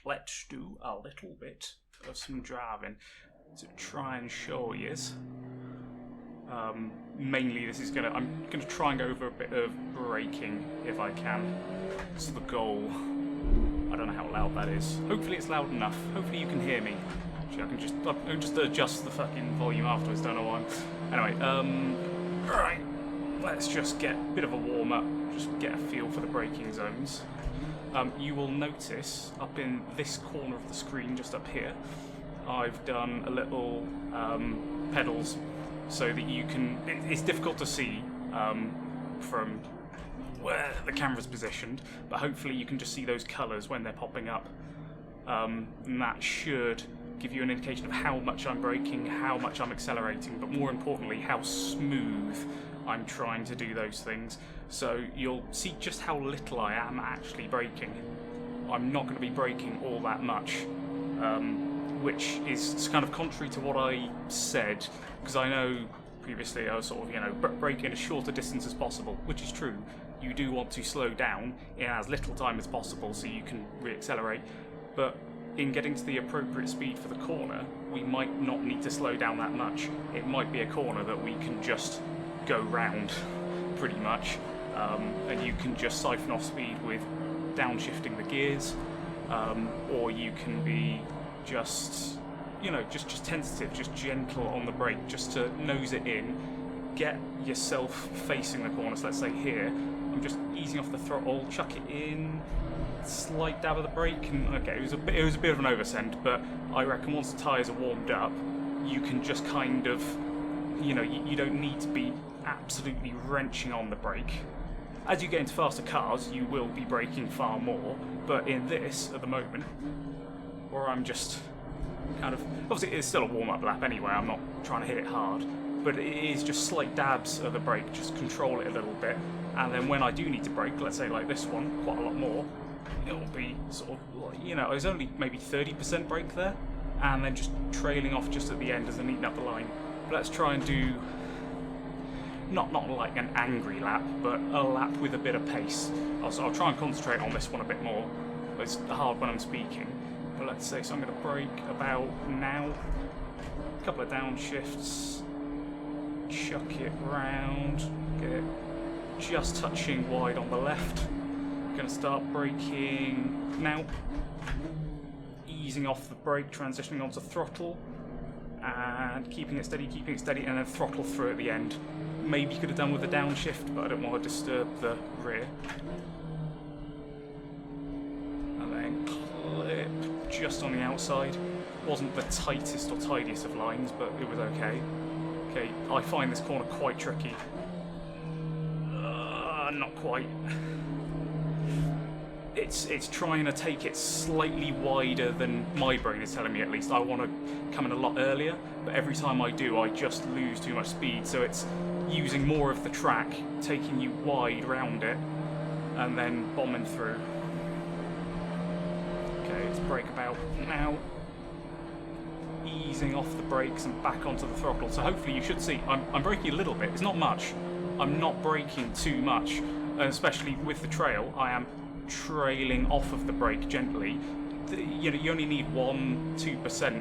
let's do a little bit of some driving to try and show you. Mainly I'm gonna try and go over a bit of braking if I can. It's the goal. I don't know how loud that is. Hopefully it's loud enough. Hopefully you can hear me. Actually, I can just adjust the fucking volume afterwards. Don't know why. Anyway, right. Let's just get a bit of a warm up. Just get a feel for the braking zones. You will notice up in this corner of the screen, just up here, I've done a little pedals so that you can. It's difficult to see from where the camera's positioned, but hopefully you can just see those colours when they're popping up, and that should give you an indication of how much I'm braking, how much I'm accelerating, but more importantly how smooth I'm trying to do those things. So you'll see just how little I am actually braking. I'm not going to be braking all that much, which is kind of contrary to what I said, because I know previously I was sort of, braking as short a distance as possible, which is true. You do want to slow down in as little time as possible so you can re-accelerate, but in getting to the appropriate speed for the corner, we might not need to slow down that much. It might be a corner that we can just go round, pretty much, and you can just siphon off speed with downshifting the gears, or you can be just tentative, just gentle on the brake, just to nose it in, get yourself facing the corner. So let's say here, I'm just easing off the throttle, chuck it in, slight dab of the brake, and okay, it was a bit of an oversend, but I reckon once the tyres are warmed up, you can just kind of, you don't need to be absolutely wrenching on the brake. As you get into faster cars, you will be braking far more, but in this, at the moment, where I'm just kind of, obviously it's still a warm-up lap anyway, I'm not trying to hit it hard, but it is just slight dabs of the brake, just control it a little bit, and then when I do need to brake, let's say like this one, quite a lot more, it'll be sort of, there's only maybe 30% brake there, and then just trailing off just at the end as I'm eating up the line. But let's try and do, not like an angry lap, but a lap with a bit of pace. I'll try and concentrate on this one a bit more, but it's hard when I'm speaking. But let's say, so I'm going to brake about now, a couple of downshifts, chuck it round, get it just touching wide on the left. Going to start braking now, easing off the brake, transitioning onto throttle, and keeping it steady, and then throttle through at the end. Maybe could have done with a downshift, but I don't want to disturb the rear. And then clip just on the outside. Wasn't the tightest or tidiest of lines, but it was okay. Okay, I find this corner quite tricky. Not quite. It's trying to take it slightly wider than my brain is telling me, at least. I want to come in a lot earlier, but every time I do, I just lose too much speed. So it's using more of the track, taking you wide round it, and then bombing through. Okay, let's brake about now. Easing off the brakes and back onto the throttle. So hopefully you should see, I'm braking a little bit. It's not much. I'm not braking too much, and especially with the trail, I am trailing off of the brake gently. You only need 1-2%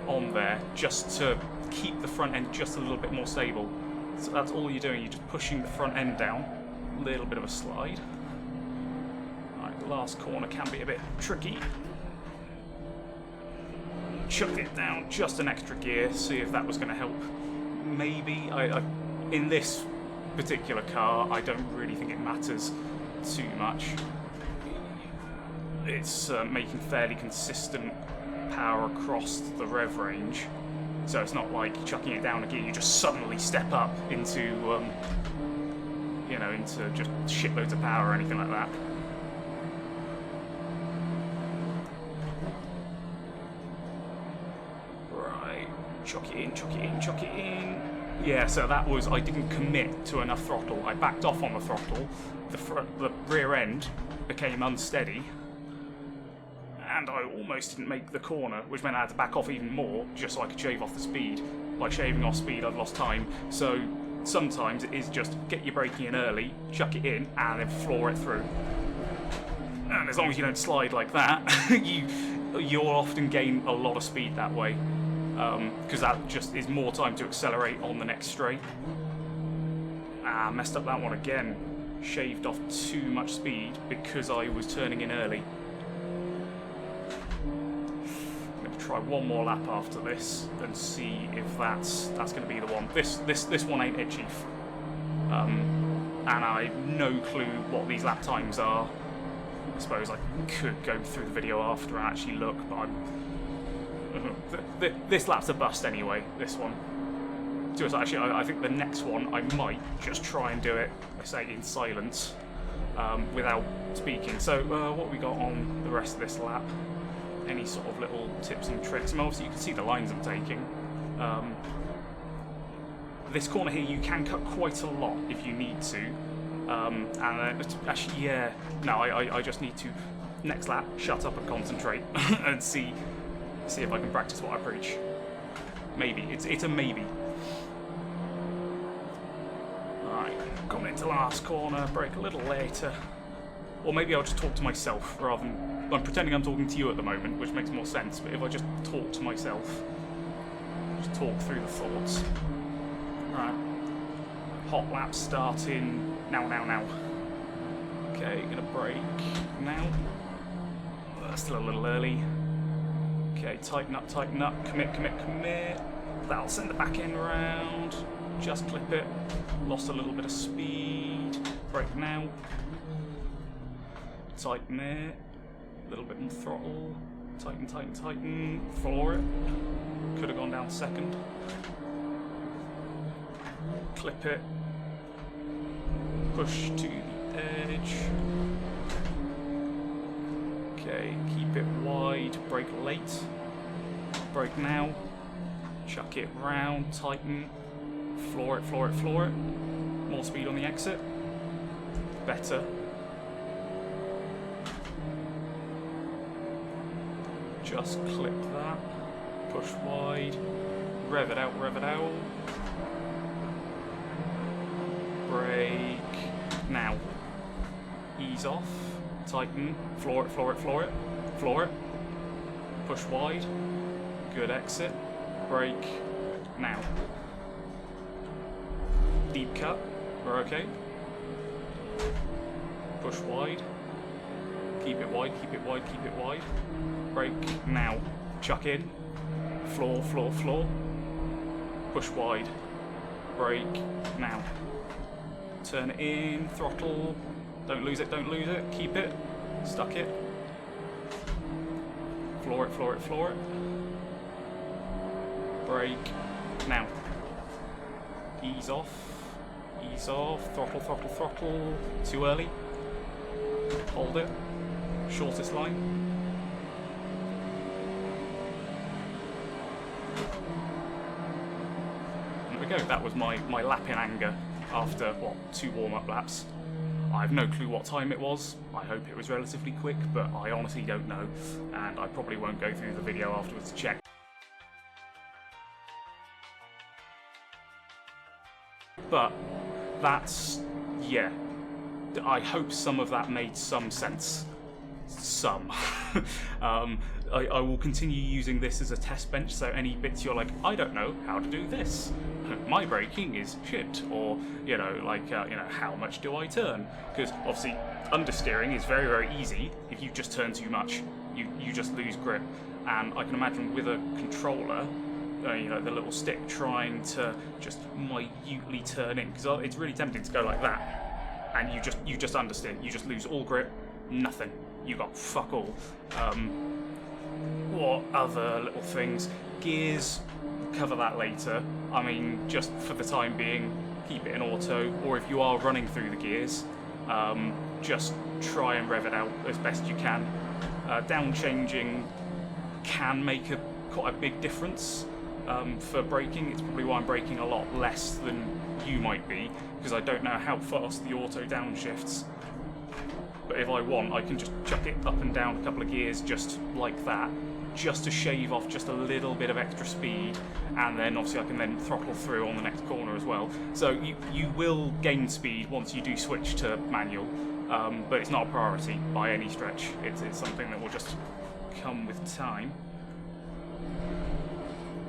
on there just to keep the front end just a little bit more stable. So that's all you're doing, you're just pushing the front end down. A little bit of a slide. Alright, the last corner can be a bit tricky. Chuck it down just an extra gear, see if that was going to help. Maybe. In this particular car, I don't really think it matters too much. It's making fairly consistent power across the rev range, so it's not like chucking it down a gear, you just suddenly step up into, into just shitloads of power or anything like that. Right, chuck it in. Yeah, so that was, I didn't commit to enough throttle. I backed off on the throttle, the rear end became unsteady, and I almost didn't make the corner, which meant I had to back off even more just so I could shave off the speed. By shaving off speed, I've lost time. So sometimes it is just get your braking in early, chuck it in, and then floor it through. And as long as you don't slide like that, you'll often gain a lot of speed that way, because that just is more time to accelerate on the next straight. Ah, messed up that one again. Shaved off too much speed because I was turning in early. I'm going to try one more lap after this and see if that's going to be the one. This one ain't it, Chief. And I've no clue what these lap times are. I suppose I could go through the video after and actually look, but this lap's a bust anyway, this one. Actually, I think the next one I might just try and do it, I say, in silence, without speaking. So, what we got on the rest of this lap? Any sort of little tips and tricks? I mean, obviously you can see the lines I'm taking. This corner here, you can cut quite a lot if you need to. Actually, yeah, no, I just need to, next lap, shut up and concentrate and see if I can practice what I preach. Maybe, it's a maybe. Alright, coming into last corner, brake a little later. Or maybe I'll just talk to myself rather than, I'm pretending I'm talking to you at the moment, which makes more sense, but if I just talk to myself, just talk through the thoughts. Alright, hot lap starting now. Okay, gonna brake now. Still a little early. Okay, tighten up, commit. That'll send the back end round. Just clip it. Lost a little bit of speed. Brake now. Tighten it. A little bit more throttle. Tighten. Floor it. Could have gone down second. Clip it. Push to the edge. Okay, keep it wide. Brake late. Brake now. Chuck it round. Tighten. Floor it. More speed on the exit. Better. Just clip that. Push wide. Rev it out. Brake. Now. Ease off. Tighten. Floor it. Push wide. Good exit. Brake. Now. Deep cut. We're okay. Push wide. Keep it wide. Brake. Now. Chuck in. Floor. Push wide. Brake. Now. Turn it in. Throttle. Don't lose it. Keep it. Stuck it. Floor it. Brake. Now. Ease off. Throttle. Too early. Hold it. Shortest line. There we go. That was my lap in anger after, what, 2 warm-up laps. I have no clue what time it was. I hope it was relatively quick, but I honestly don't know, and I probably won't go through the video afterwards to check. But that's, yeah, I hope some of that made some sense. Some. I will continue using this as a test bench, so any bits you're like, I don't know how to do this. My braking is shit, or, how much do I turn? Because obviously understeering is very, very easy. If you just turn too much, you just lose grip. And I can imagine with a controller, the little stick trying to just minutely turn in, because it's really tempting to go like that, and you just understeer, you just lose all grip, nothing, you got fuck all. What other little things? Gears, cover that later. I mean, just for the time being, keep it in auto, or if you are running through the gears, just try and rev it out as best you can. Down changing can make quite a big difference. For braking, it's probably why I'm braking a lot less than you might be, because I don't know how fast the auto downshifts. But if I want, I can just chuck it up and down a couple of gears just like that, just to shave off just a little bit of extra speed, and then obviously I can then throttle through on the next corner as well. So you will gain speed once you do switch to manual, but it's not a priority by any stretch. It's something that will just come with time.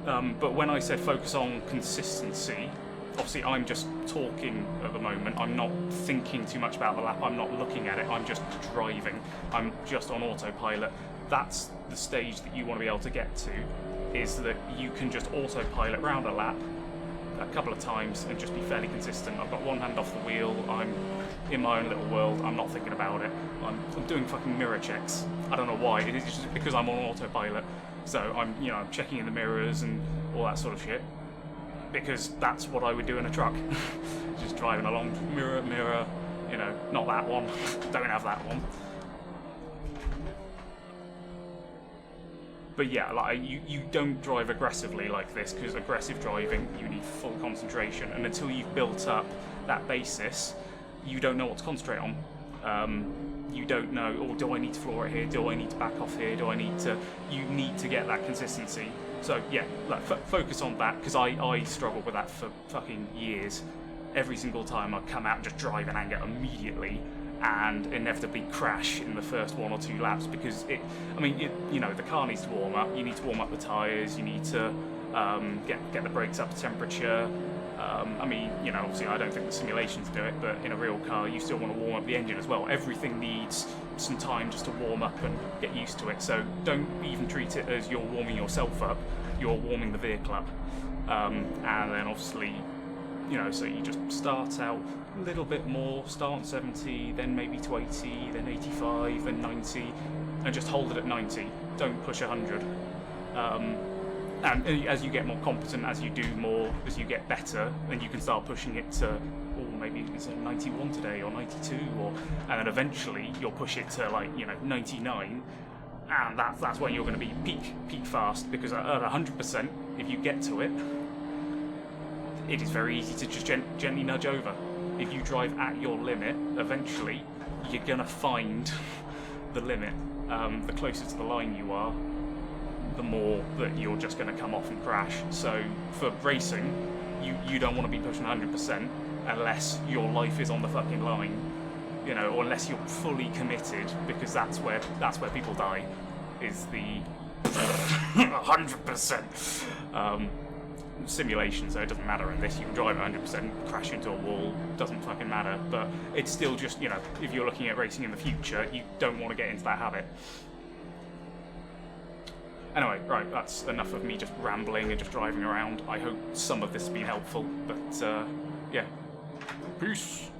But when I said focus on consistency, obviously I'm just talking at the moment. I'm not thinking too much about the lap. I'm not looking at it. I'm just driving. I'm just on autopilot. That's the stage that you want to be able to get to, is that you can just autopilot round a lap a couple of times and just be fairly consistent. I've got one hand off the wheel. I'm in my own little world. I'm not thinking about it. I'm doing fucking mirror checks. I don't know why. It is just because I'm on autopilot. So I'm checking in the mirrors and all that sort of shit, because that's what I would do in a truck. Just driving along, mirror, mirror, not that one. Don't have that one. But yeah, like you don't drive aggressively like this, because aggressive driving, you need full concentration, and until you've built up that basis, you don't know what to concentrate on. You don't know, do I need to floor it here? Do I need to back off here? You need to get that consistency. So yeah, like, focus on that, because I struggled with that for fucking years. Every single time I'd come out and just drive an anger immediately, and inevitably crash in the first 1 or 2 laps, because the car needs to warm up. You need to warm up the tyres. You need to get the brakes up to temperature. Obviously I don't think the simulations do it, but in a real car you still want to warm up the engine as well. Everything needs some time just to warm up and get used to it. So don't even treat it as you're warming yourself up. You're warming the vehicle up, and then obviously, so you just start out a little bit more, start on 70, then maybe to 80, then 85, then 90, and just hold it at 90. Don't push 100. And as you get more competent, as you do more, as you get better, then you can start pushing it to, maybe it's 91 today, or 92, and then eventually you'll push it to 99, and that's when you're going to be peak fast, because at 100%, if you get to it, it is very easy to just gently nudge over. If you drive at your limit, eventually you're going to find the limit. The closer to the line you are, the more that you're just going to come off and crash. So for racing, you don't want to be pushing 100% unless your life is on the fucking line, or unless you're fully committed, because that's where people die, is the 100%. Simulation, so it doesn't matter in this. You can drive 100%, crash into a wall, doesn't fucking matter. But it's still just, if you're looking at racing in the future, you don't want to get into that habit. Anyway, right, that's enough of me just rambling and just driving around. I hope some of this has been helpful, but yeah. Peace!